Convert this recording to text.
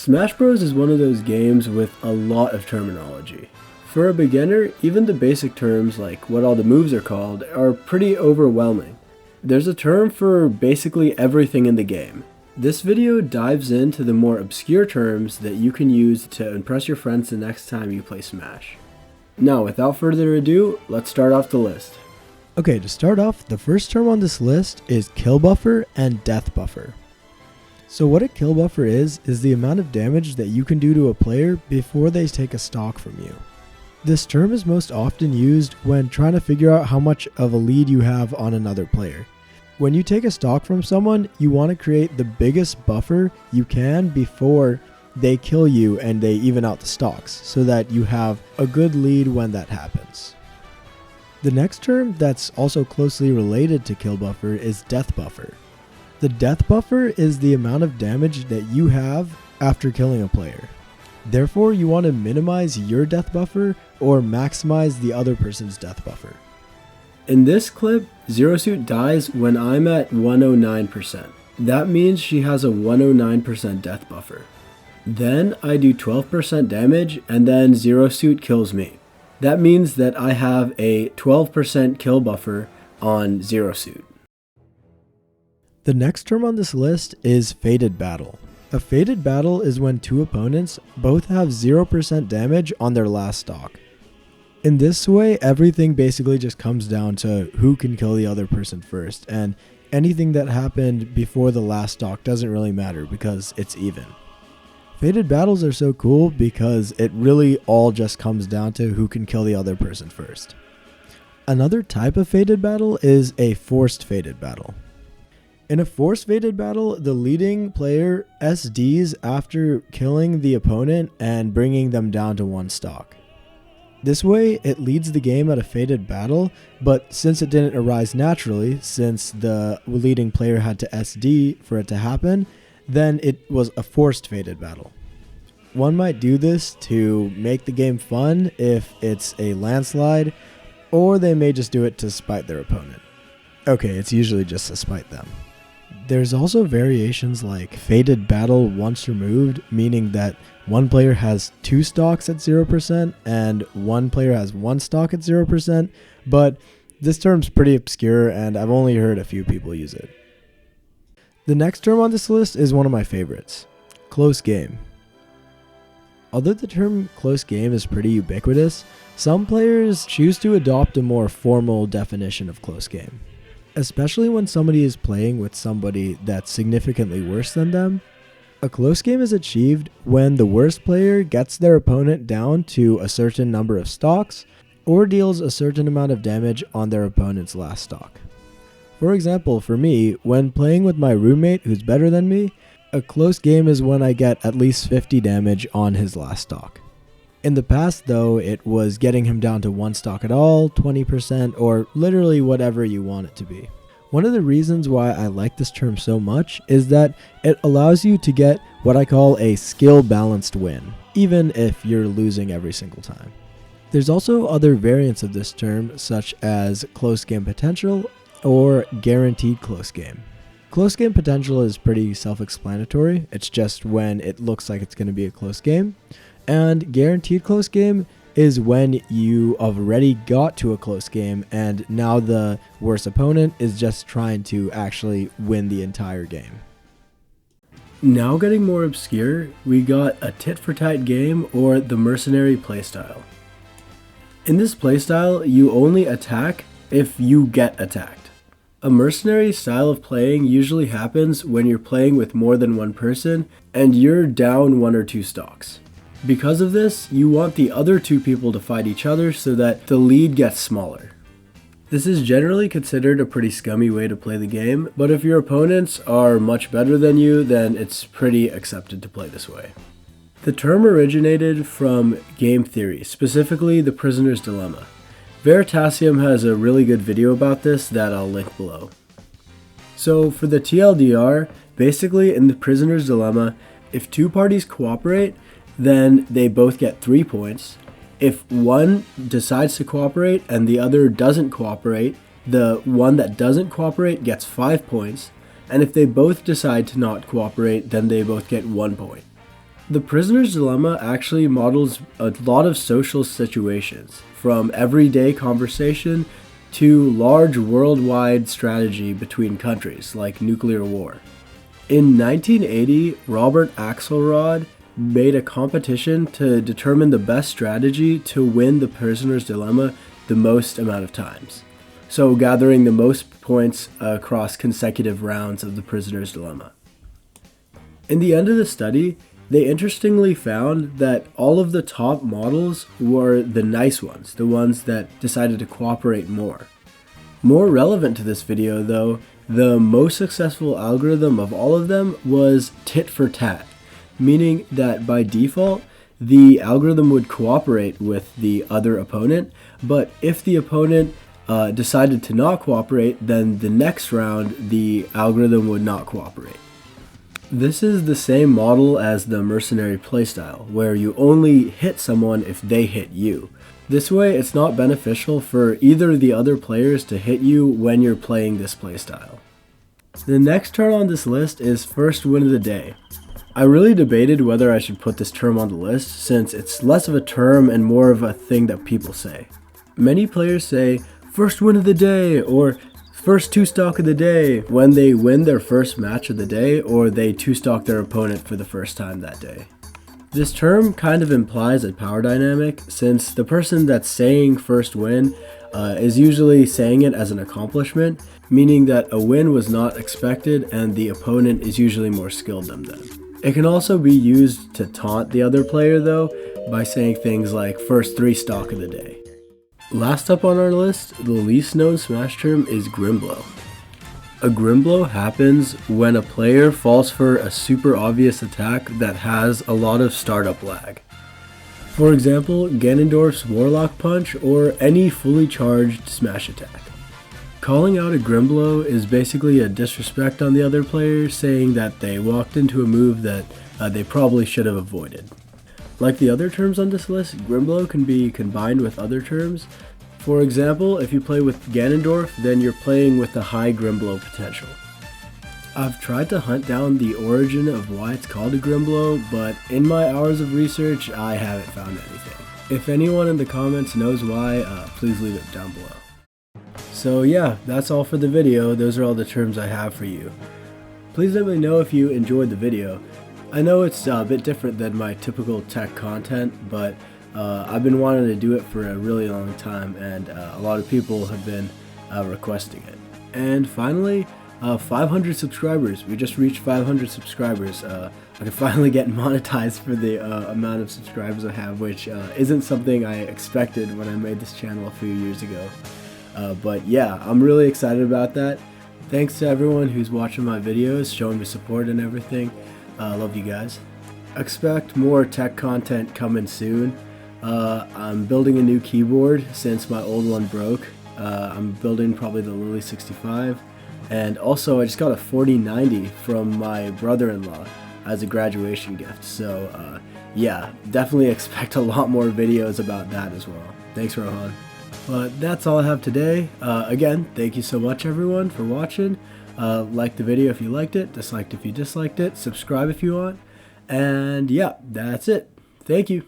Smash Bros is one of those games with a lot of terminology. For a beginner, even the basic terms like what all the moves are called are pretty overwhelming. There's a term for basically everything in the game. This video dives into the more obscure terms that you can use to impress your friends the next time you play Smash. Now, without further ado, let's start off the list. Okay, to start off, the first term on this list is kill buffer and death buffer. So what a kill buffer is the amount of damage that you can do to a player before they take a stock from you. This term is most often used when trying to figure out how much of a lead you have on another player. When you take a stock from someone, you want to create the biggest buffer you can before they kill you and they even out the stocks, so that you have a good lead when that happens. The next term that's also closely related to kill buffer is death buffer. The death buffer is the amount of damage that you have after killing a player. Therefore, you want to minimize your death buffer or maximize the other person's death buffer. In this clip, Zero Suit dies when I'm at 109%. That means she has a 109% death buffer. Then I do 12% damage and then Zero Suit kills me. That means that I have a 12% kill buffer on Zero Suit. The next term on this list is fated battle. A fated battle is when two opponents both have 0% damage on their last stock. In this way, everything basically just comes down to who can kill the other person first, and anything that happened before the last stock doesn't really matter because it's even. Fated battles are so cool because it really all just comes down to who can kill the other person first. Another type of fated battle is a forced fated battle. In a forced fated battle, the leading player SDs after killing the opponent and bringing them down to one stock. This way, it leads the game at a fated battle, but since it didn't arise naturally, since the leading player had to SD for it to happen, then it was a forced fated battle. One might do this to make the game fun if it's a landslide, or they may just do it to spite their opponent. Okay, it's usually just to spite them. There's also variations like fated battle once removed, meaning that one player has two stocks at 0% and one player has one stock at 0%, but this term's pretty obscure and I've only heard a few people use it. The next term on this list is one of my favorites, close game. Although the term close game is pretty ubiquitous, some players choose to adopt a more formal definition of close game. Especially when somebody is playing with somebody that's significantly worse than them. A close game is achieved when the worst player gets their opponent down to a certain number of stocks or deals a certain amount of damage on their opponent's last stock. For example, for me, when playing with my roommate who's better than me, a close game is when I get at least 50 damage on his last stock. In the past though, it was getting him down to one stock at all, 20%, or literally whatever you want it to be. One of the reasons why I like this term so much is that it allows you to get what I call a skill balanced win, even if you're losing every single time. There's also other variants of this term such as close game potential or guaranteed close game. Close game potential is pretty self-explanatory, it's just when it looks like it's going to be a close game. And guaranteed close game is when you already got to a close game and now the worst opponent is just trying to actually win the entire game. Now getting more obscure, we got a tit-for-tat game or the Mercenary playstyle. In this playstyle, you only attack if you get attacked. A mercenary style of playing usually happens when you're playing with more than one person and you're down one or two stocks. Because of this, you want the other two people to fight each other so that the lead gets smaller. This is generally considered a pretty scummy way to play the game, but if your opponents are much better than you, then it's pretty accepted to play this way. The term originated from game theory, specifically the Prisoner's Dilemma. Veritasium has a really good video about this that I'll link below. So for the TLDR, basically in the Prisoner's Dilemma, if two parties cooperate, then they both get 3 points. If one decides to cooperate and the other doesn't cooperate, the one that doesn't cooperate gets 5 points. And if they both decide to not cooperate, then they both get 1 point. The prisoner's dilemma actually models a lot of social situations, from everyday conversation to large worldwide strategy between countries, like nuclear war. In 1980, Robert Axelrod made a competition to determine the best strategy to win the prisoner's dilemma the most amount of times. So gathering the most points across consecutive rounds of the prisoner's dilemma. In the end of the study, they interestingly found that all of the top models were the nice ones, the ones that decided to cooperate more. More relevant to this video though, the most successful algorithm of all of them was tit for tat, meaning that by default, the algorithm would cooperate with the other opponent, but if the opponent decided to not cooperate, then the next round the algorithm would not cooperate. This is the same model as the Mercenary playstyle, where you only hit someone if they hit you. This way, it's not beneficial for either of the other players to hit you when you're playing this playstyle. The next turn on this list is first win of the day. I really debated whether I should put this term on the list since it's less of a term and more of a thing that people say. Many players say, first win of the day, or first two-stock of the day when they win their first match of the day or they two-stock their opponent for the first time that day. This term kind of implies a power dynamic since the person that's saying first win is usually saying it as an accomplishment, meaning that a win was not expected and the opponent is usually more skilled than them. It can also be used to taunt the other player though by saying things like first three stock of the day. Last up on our list, the least known Smash term is Grimblow. A Grimblow happens when a player falls for a super obvious attack that has a lot of startup lag. For example, Ganondorf's Warlock Punch or any fully charged Smash attack. Calling out a Grimblow is basically a disrespect on the other player, saying that they walked into a move that they probably should have avoided. Like the other terms on this list, Grimblow can be combined with other terms. For example, if you play with Ganondorf, then you're playing with a high Grimblow potential. I've tried to hunt down the origin of why it's called a Grimblow, but in my hours of research, I haven't found anything. If anyone in the comments knows why, please leave it down below. So yeah, that's all for the video. Those are all the terms I have for you. Please let me know if you enjoyed the video. I know it's a bit different than my typical tech content, but I've been wanting to do it for a really long time, and a lot of people have been requesting it. And finally, 500 subscribers. We just reached 500 subscribers. I can finally get monetized for the amount of subscribers I have, which isn't something I expected when I made this channel a few years ago. But yeah, I'm really excited about that. Thanks to everyone who's watching my videos, showing me support and everything. I love you guys. Expect more tech content coming soon. I'm building a new keyboard since my old one broke. I'm building probably the Lily 65. And also I just got a 4090 from my brother-in-law as a graduation gift. So yeah, definitely expect a lot more videos about that as well. Thanks, Rohan. But that's all I have today. Again, thank you so much everyone for watching. Like the video if you liked it, disliked if you disliked it, subscribe if you want, and yeah, that's it. Thank you.